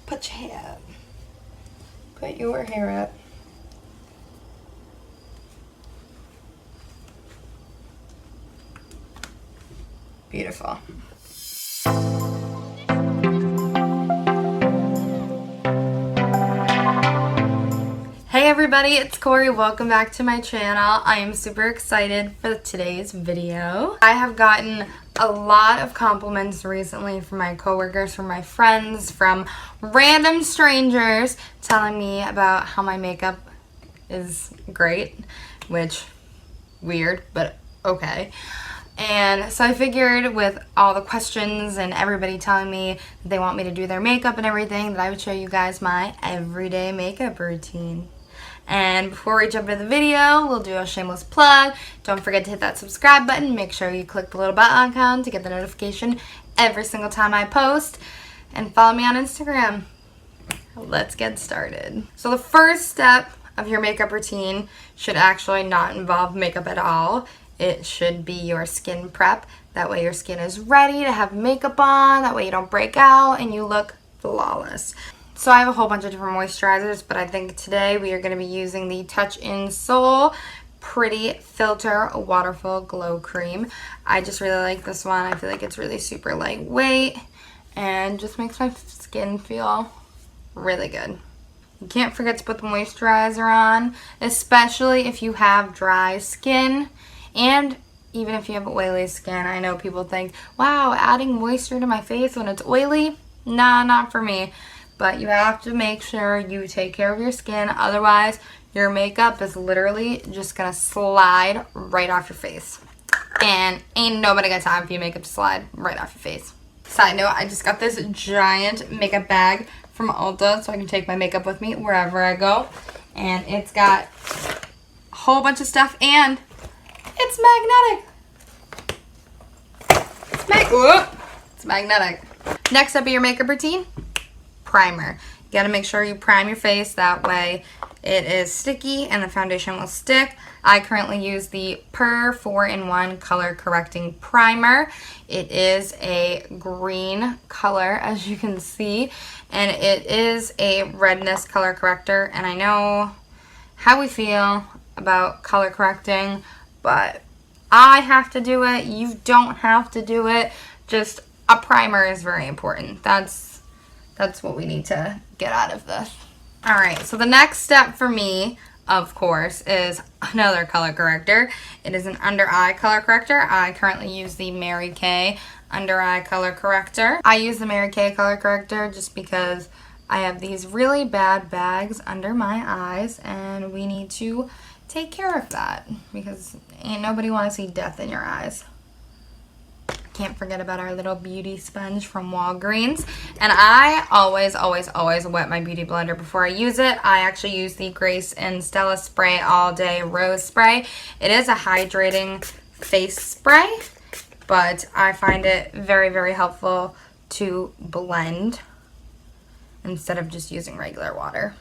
Put your hair up. Put your hair up. Beautiful. Hey everybody, it's Corri. Welcome back to my channel. I am super excited for today's video. I have gotten a lot of compliments recently from my coworkers, from my friends, from random strangers telling me about how my makeup is great, which weird, but okay. And so I figured with all the questions and everybody telling me that they want me to do their makeup and everything, that I would show you guys my everyday makeup routine. And before we jump into the video, we'll do a shameless plug. Don't forget to hit that subscribe button. Make sure you click the little bell icon to get the notification every single time I post. And follow me on Instagram. Let's get started. So the first step of your makeup routine should actually not involve makeup at all. It should be your skin prep. That way your skin is ready to have makeup on. That way you don't break out and you look flawless. So I have a whole bunch of different moisturizers, but I think today we are going to be using the Touch in Sol Pretty Filter Waterful Glow Cream. I just really like this one. I feel like it's really super lightweight and just makes my skin feel really good. You can't forget to put the moisturizer on, especially if you have dry skin and even if you have oily skin. I know people think, wow, adding moisture to my face when it's oily? Nah, not for me. But you have to make sure you take care of your skin, otherwise your makeup is literally just gonna slide right off your face. And ain't nobody got time for your makeup to slide right off your face. Side note, I just got this giant makeup bag from Ulta so I can take my makeup with me wherever I go. And it's got a whole bunch of stuff and it's magnetic. It's magnetic. Next up in your makeup routine, primer. You gotta make sure you prime your face, that way it is sticky and the foundation will stick. I currently use the Per 4-in-1 Color Correcting Primer. It is a green color, as you can see, and it is a redness color corrector. And I know how we feel about color correcting, but I have to do it. You don't have to do it. Just a primer is very important. That's what we need to get out of this. Alright, so the next step for me, of course, is another color corrector. It is an under eye color corrector. I currently use the Mary Kay under eye color corrector. I use the Mary Kay color corrector just because I have these really bad bags under my eyes and we need to take care of that because ain't nobody want to see death in your eyes. Can't forget about our little beauty sponge from Walgreens. And I always wet my beauty blender before I use it. I actually use the Grace and Stella Spray All Day Rose Spray. It is a hydrating face spray, but I find it very, very helpful to blend instead of just using regular water.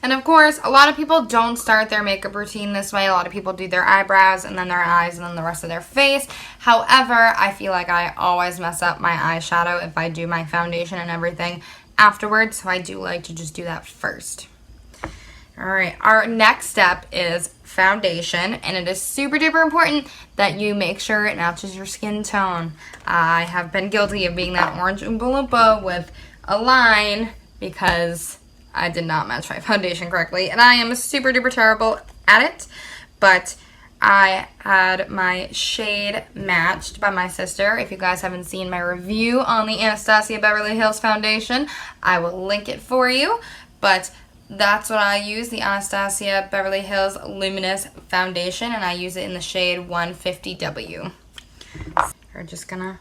And of course, a lot of people don't start their makeup routine this way. A lot of people do their eyebrows and then their eyes and then the rest of their face. However, I feel like I always mess up my eyeshadow if I do my foundation and everything afterwards. So I do like to just do that first. Alright, our next step is foundation. And it is super duper important that you make sure it matches your skin tone. I have been guilty of being that orange Oompa Loompa with a line because I did not match my foundation correctly, and I am super duper terrible at it, but I had my shade matched by my sister. If you guys haven't seen my review on the Anastasia Beverly Hills foundation, I will link it for you, but that's what I use, the Anastasia Beverly Hills Luminous Foundation, and I use it in the shade 150W. We're just gonna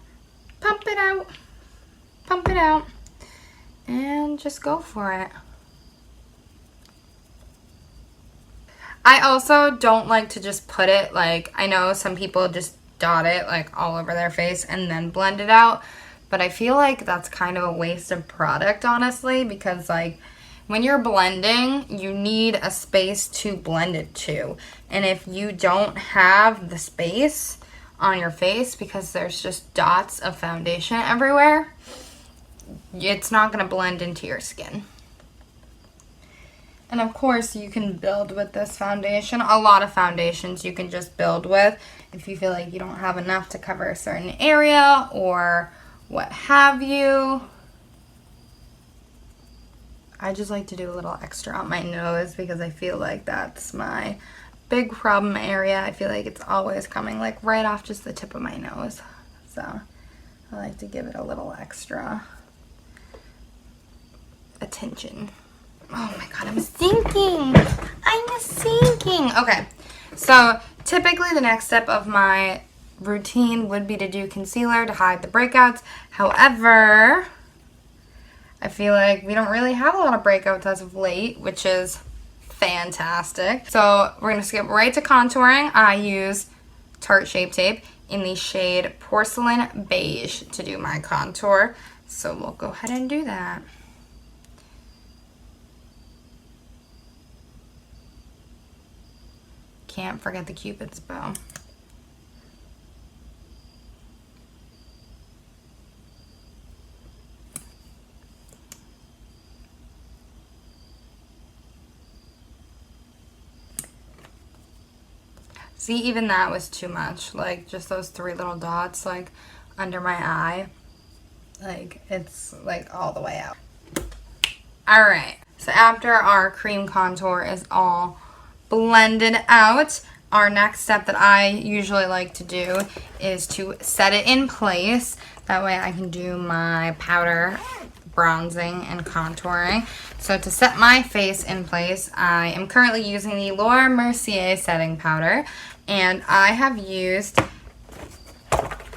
pump it out, and just go for it. I also don't like to just put it, like, I know some people just dot it, like, all over their face and then blend it out, but I feel like that's kind of a waste of product, honestly, because, like, when you're blending, you need a space to blend it to, and if you don't have the space on your face because there's just dots of foundation everywhere, it's not going to blend into your skin. And of course, you can build with this foundation. A lot of foundations you can just build with if you feel like you don't have enough to cover a certain area or what have you. I just like to do a little extra on my nose because I feel like that's my big problem area. I feel like it's always coming like right off just the tip of my nose. So I like to give it a little extra attention. Oh my god, I'm sinking. I'm sinking. Okay, so typically the next step of my routine would be to do concealer to hide the breakouts. However, I feel like we don't really have a lot of breakouts as of late, which is fantastic. So we're going to skip right to contouring. I use Tarte Shape Tape in the shade Porcelain Beige to do my contour. So we'll go ahead and do that. Can't forget the Cupid's bow. See, even that was too much. Like, just those 3 little dots, like, under my eye. Like, it's, like, all the way out. Alright, so after our cream contour is all blended out, our next step that I usually like to do is to set it in place. That way I can do my powder bronzing and contouring. So to set my face in place, I am currently using the Laura Mercier setting powder, and I have used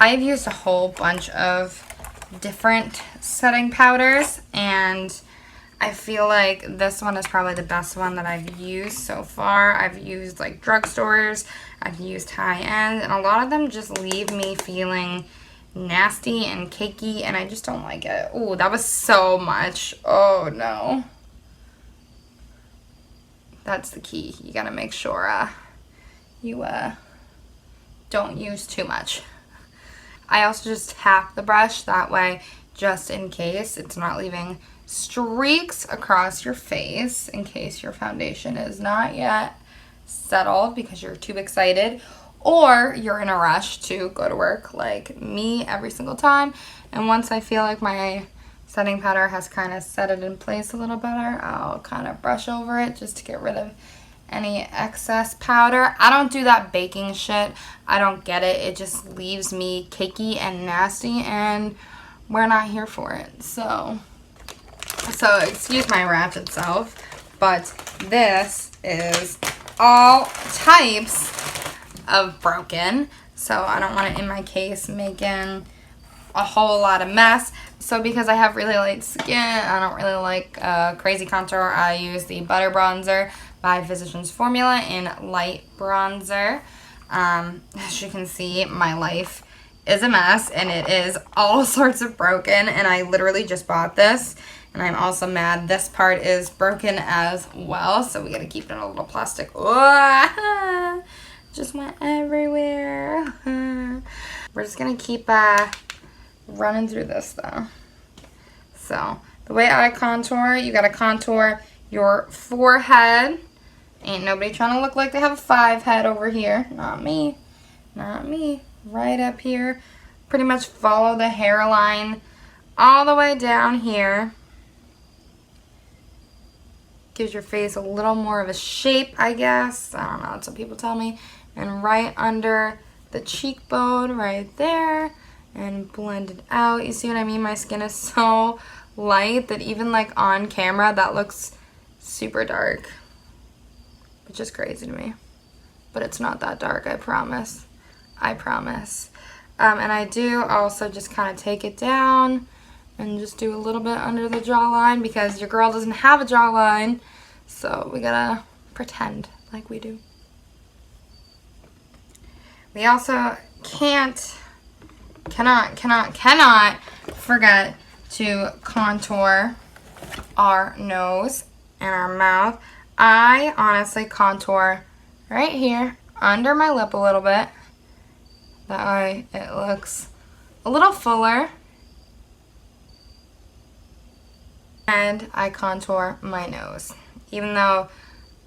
a whole bunch of different setting powders, and I feel like this one is probably the best one that I've used so far. I've used like drugstores, I've used high-end, and a lot of them just leave me feeling nasty and cakey, and I just don't like it. Oh, that was so much. Oh no. That's the key. You gotta make sure you don't use too much. I also just tap the brush that way, just in case it's not leaving streaks across your face, in case your foundation is not yet settled because you're too excited or you're in a rush to go to work like me every single time. And once I feel like my setting powder has kind of set it in place a little better, I'll kind of brush over it just to get rid of any excess powder. I don't do that baking shit. I don't get it. It just leaves me cakey and nasty, and we're not here for it. So excuse my rapid self, but this is all types of broken, so I don't want it in my case making a whole lot of mess. So because I have really light skin, I don't really like crazy contour, I use the Butter Bronzer by Physicians Formula in light bronzer. As you can see, my life is a mess, and it is all sorts of broken, and I literally just bought this. And I'm also mad this part is broken as well, so we gotta keep it in a little plastic. Oh, just went everywhere. We're just gonna keep running through this though. So the way I contour, you gotta contour your forehead. Ain't nobody trying to look like they have a 5 head over here. Not me. Not me. Right up here. Pretty much follow the hairline all the way down here. Gives your face a little more of a shape, I guess. I don't know, that's what people tell me. And right under the cheekbone, right there. And blend it out. You see what I mean? My skin is so light that even like on camera, that looks super dark. Which is crazy to me. But it's not that dark, I promise. I promise. And I do also just kind of take it down and just do a little bit under the jawline because your girl doesn't have a jawline, so we gotta pretend like we do. We also cannot forget to contour our nose and our mouth. I honestly contour right here under my lip a little bit. That way it looks a little fuller. And I contour my nose. Even though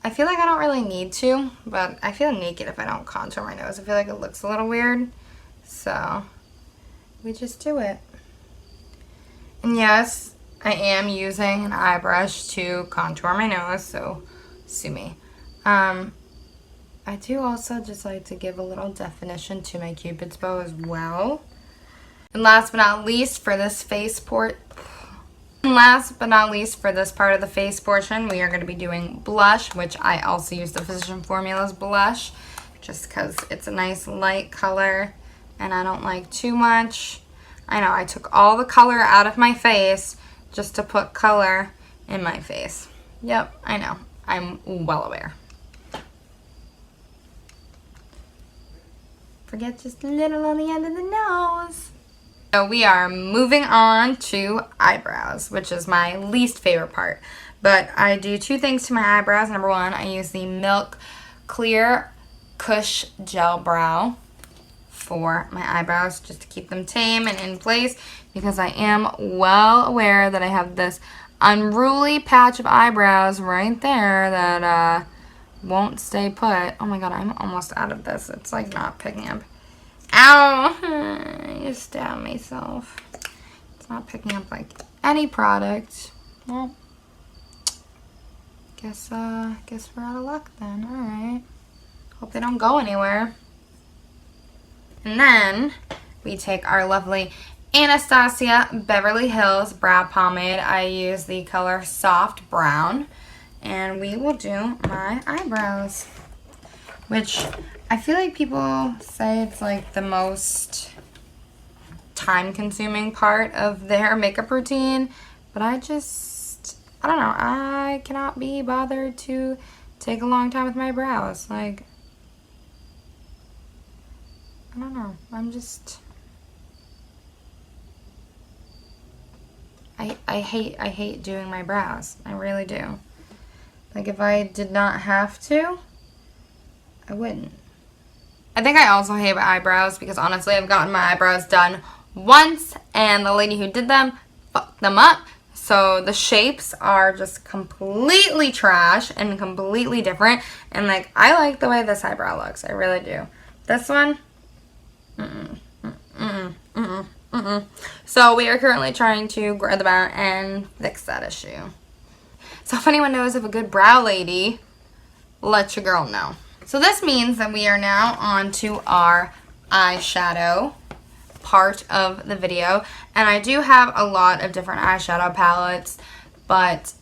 I feel like I don't really need to, but I feel naked if I don't contour my nose. I feel like it looks a little weird. So we just do it. And yes, I am using an eye brush to contour my nose, so sue me. I do also just like to give a little definition to my Cupid's bow as well. And last but not least for this part of the face portion, we are going to be doing blush, which I also use the Physician Formula's blush, just because it's a nice light color and I don't like too much. I know, I took all the color out of my face just to put color in my face. Yep, I know. I'm well aware. Forget just a little on the end of the nose. So we are moving on to eyebrows, which is my least favorite part. But I do two things to my eyebrows. Number one, I use the Milk Clear Cush Gel Brow for my eyebrows just to keep them tame and in place, because I am well aware that I have this unruly patch of eyebrows right there that won't stay put. Oh my god, I'm almost out of this. It's like not picking up. Ow! I just stabbed myself. It's not picking up like any product. Well, guess we're out of luck then. Alright. Hope they don't go anywhere. And then we take our lovely Anastasia Beverly Hills Brow Pomade. I use the color Soft Brown. And we will do my eyebrows, which I feel like people say it's like the most time-consuming part of their makeup routine, but I don't know, I cannot be bothered to take a long time with my brows. Like, I don't know, I hate doing my brows. I really do. Like, if I did not have to, I wouldn't. I think I also hate my eyebrows because honestly I've gotten my eyebrows done once and the lady who did them fucked them up. So the shapes are just completely trash and completely different. And like, I like the way this eyebrow looks. I really do. This one, So we are currently trying to grow them out and fix that issue. So if anyone knows of a good brow lady, let your girl know. So this means that we are now on to our eyeshadow part of the video. And I do have a lot of different eyeshadow palettes, but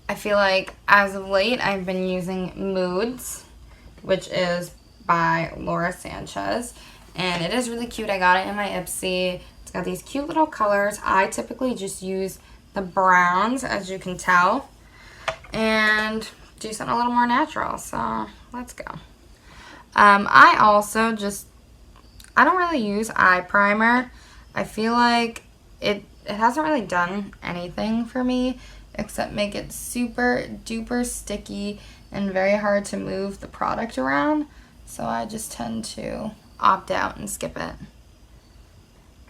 I feel like as of late I've been using Moods, which is by Laura Sanchez. And it is really cute. I got it in my Ipsy. It's got these cute little colors. I typically just use the browns, as you can tell, and do something a little more natural. So let's go. I also I don't really use eye primer. I feel like it hasn't really done anything for me except make it super duper sticky and very hard to move the product around. So I just tend to opt out and skip it.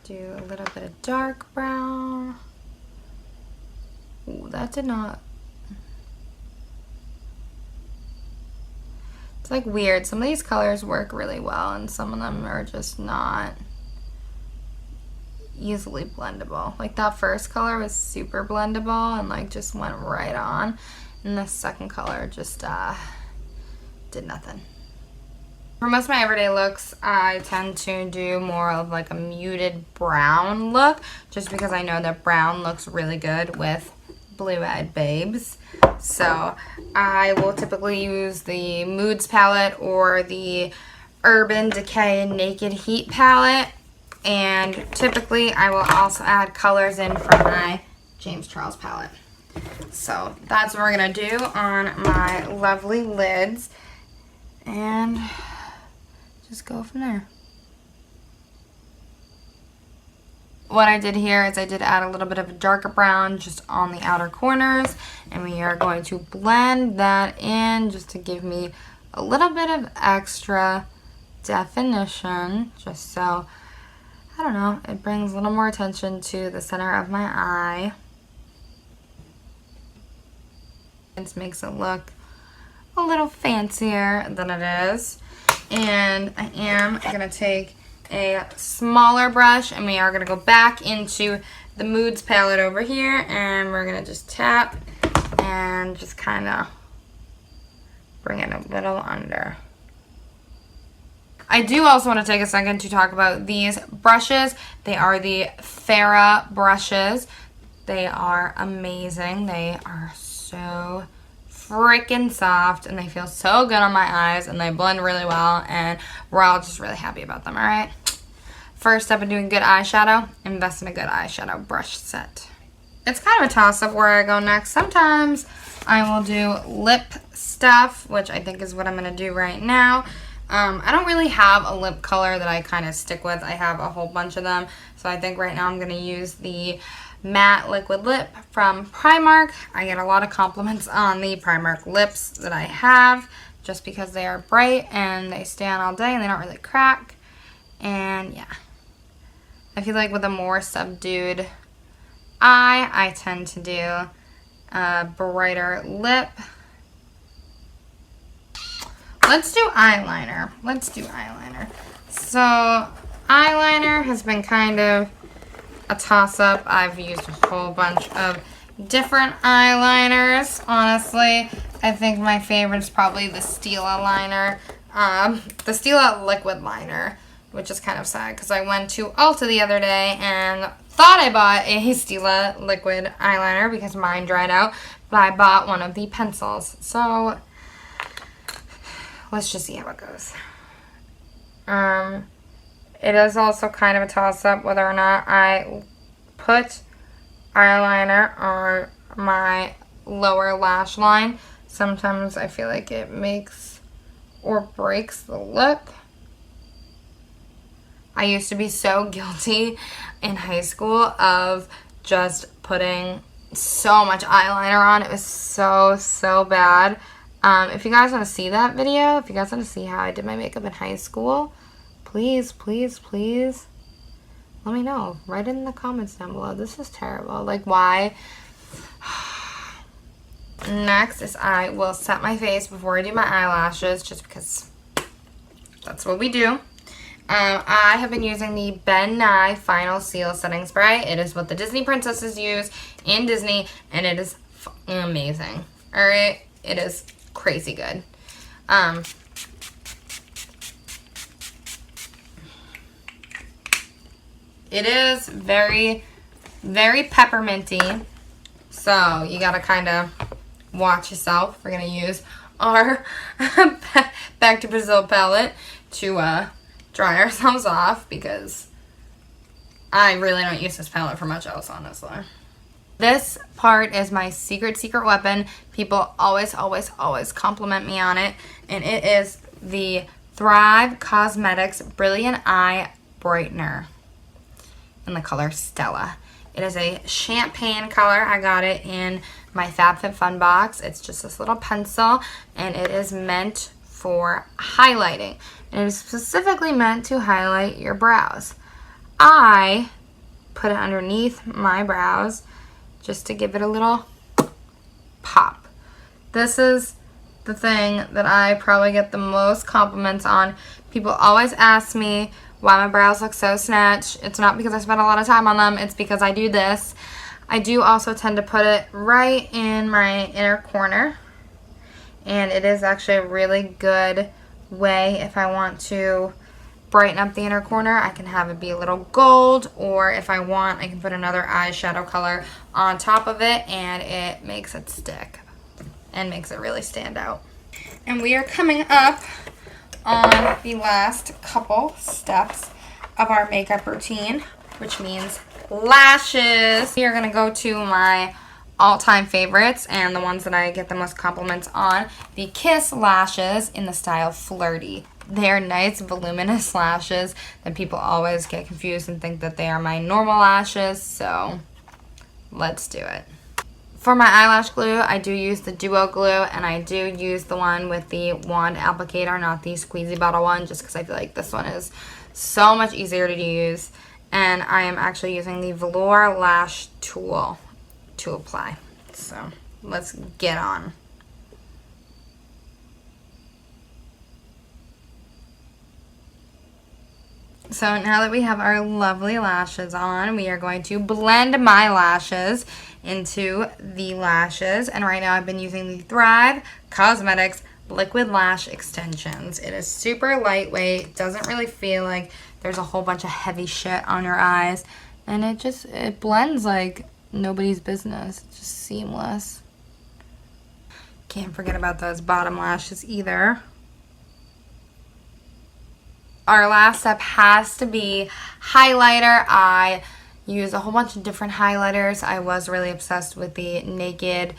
Do a little bit of dark brown. Ooh, that did not. It's like weird. Some of these colors work really well and some of them are just not easily blendable. Like that first color was super blendable and like just went right on. And the second color just did nothing. For most of my everyday looks, I tend to do more of like a muted brown look just because I know that brown looks really good with blue-eyed babes. So I will typically use the Moods palette or the Urban Decay Naked Heat palette. And typically I will also add colors in from my James Charles palette. So that's what we're going to do on my lovely lids. And just go from there. What I did here is I did add a little bit of a darker brown just on the outer corners, and we are going to blend that in just to give me a little bit of extra definition, just so, I don't know, it brings a little more attention to the center of my eye. It makes it look a little fancier than it is. And I am going to take a smaller brush, and we are going to go back into the Moods palette over here, and we're going to just tap and just kind of bring it a little under. I do also want to take a second to talk about these brushes. They are the Farrah brushes. They are amazing. They are so freaking soft, and they feel so good on my eyes, and they blend really well, and we're all just really happy about them, alright? First step in doing good eyeshadow, invest in a good eyeshadow brush set. It's kind of a toss-up where I go next. Sometimes I will do lip stuff, which I think is what I'm going to do right now. I don't really have a lip color that I kind of stick with. I have a whole bunch of them, so I think right now I'm going to use the matte liquid lip from Primark. I get a lot of compliments on the Primark lips that I have just because they are bright and they stay on all day and they don't really crack. And yeah, I feel like with a more subdued eye, I tend to do a brighter lip. Let's do eyeliner. So eyeliner has been kind of a toss-up. I've used a whole bunch of different eyeliners. Honestly, I think my favorite is probably the Stila liner, the Stila liquid liner, which is kind of sad because I went to Ulta the other day and thought I bought a Stila liquid eyeliner because mine dried out, but I bought one of the pencils. So let's just see how it goes. It is also kind of a toss-up whether or not I put eyeliner on my lower lash line. Sometimes I feel like it makes or breaks the look. I used to be so guilty in high school of just putting so much eyeliner on. It was so bad. If you guys want to see that video, if you guys want to see how I did my makeup in high school, please let me know. Write it in the comments down below. This is terrible. Like, why? Next is I will set my face before I do my eyelashes, just because that's what we do. I have been using the Ben Nye Final Seal Setting Spray. It is what the Disney princesses use in Disney, and it is amazing. Alright? It is crazy good. It is very pepperminty, so you gotta kind of watch yourself. We're gonna use our Back to Brazil palette to dry ourselves off because I really don't use this palette for much else, honestly. This part is my secret weapon. People always compliment me on it, and it is the Thrive Cosmetics Brilliant Eye Brightener in the color Stella. It is a champagne color. I got it in my FabFitFun Box. It's just this little pencil, and it is meant for highlighting. And it is specifically meant to highlight your brows. I put it underneath my brows just to give it a little pop. This is the thing that I probably get the most compliments on. People always ask me why my brows look so snatched. It's not because I spend a lot of time on them, it's because I do this. I do also tend to put it right in my inner corner, and it is actually a really good way if I want to brighten up the inner corner. I can have it be a little gold, or if I want, I can put another eyeshadow color on top of it, and it makes it stick and makes it really stand out. And we are coming up on the last couple steps of our makeup routine, which means lashes. We are going to go to my all-time favorites and the ones that I get the most compliments on, the Kiss lashes in the style Flirty. They are nice, voluminous lashes that people always get confused and think that they are my normal lashes, so let's do it. For my eyelash glue, I do use the Duo glue, and I do use the one with the wand applicator, not the squeezy bottle one, just because I feel like this one is so much easier to use. And I am actually using the Velour Lash Tool to apply. So let's get on. So now that we have our lovely lashes on, we are going to blend my lashes into the lashes. And right now I've been using the Thrive Cosmetics Liquid Lash Extensions. It is super lightweight, doesn't really feel like there's a whole bunch of heavy shit on your eyes. And it blends like nobody's business. It's just seamless. Can't forget about those bottom lashes either. Our last step has to be highlighter. I use a whole bunch of different highlighters. I was really obsessed with the Naked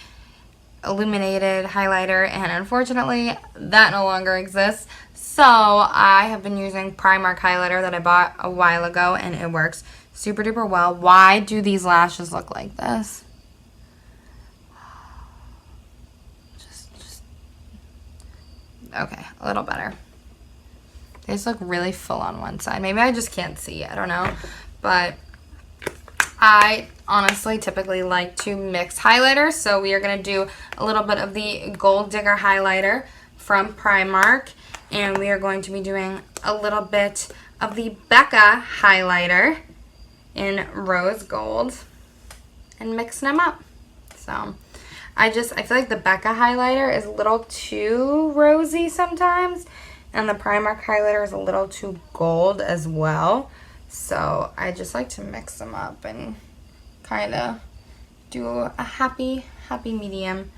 Illuminated highlighter, and unfortunately that no longer exists. So I have been using Primark highlighter that I bought a while ago, and it works super duper well. Why do these lashes look like this? Just okay, a little better. They just look really full on one side. Maybe I just can't see. I don't know. But I honestly typically like to mix highlighters. So we are going to do a little bit of the Gold Digger highlighter from Primark. And we are going to be doing a little bit of the Becca highlighter in Rose Gold. And mixing them up. So I feel like the Becca highlighter is a little too rosy sometimes. And the Primark highlighter is a little too gold as well. So I just like to mix them up and kind of do a happy medium.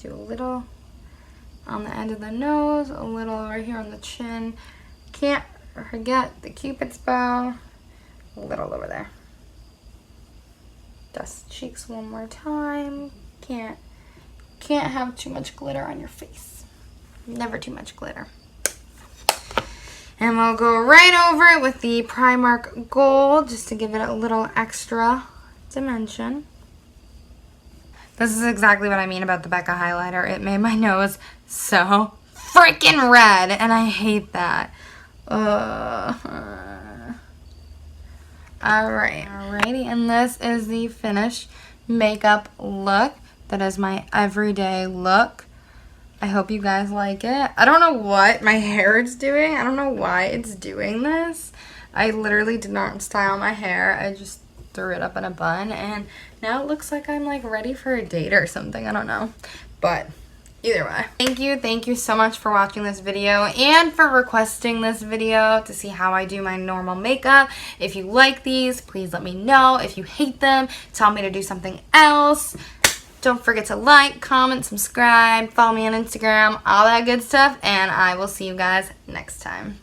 Do a little on the end of the nose, a little right here on the chin. Can't forget the Cupid's bow. A little over there. Dust cheeks one more time. Can't have too much glitter on your face. Never too much glitter. And we'll go right over it with the Primark Gold just to give it a little extra dimension. This is exactly what I mean about the Becca highlighter. It made my nose so freaking red, and I hate that. Alrighty, and this is the finished makeup look. That is my everyday look. I hope you guys like it. I don't know what my hair is doing. I don't know why it's doing this. I literally did not style my hair. I just threw it up in a bun, and now it looks like I'm like ready for a date or something. I don't know. But either way. Thank you so much for watching this video and for requesting this video to see how I do my normal makeup. If you like these, please let me know. If you hate them, tell me to do something else. Don't forget to like, comment, subscribe, follow me on Instagram, all that good stuff, and I will see you guys next time.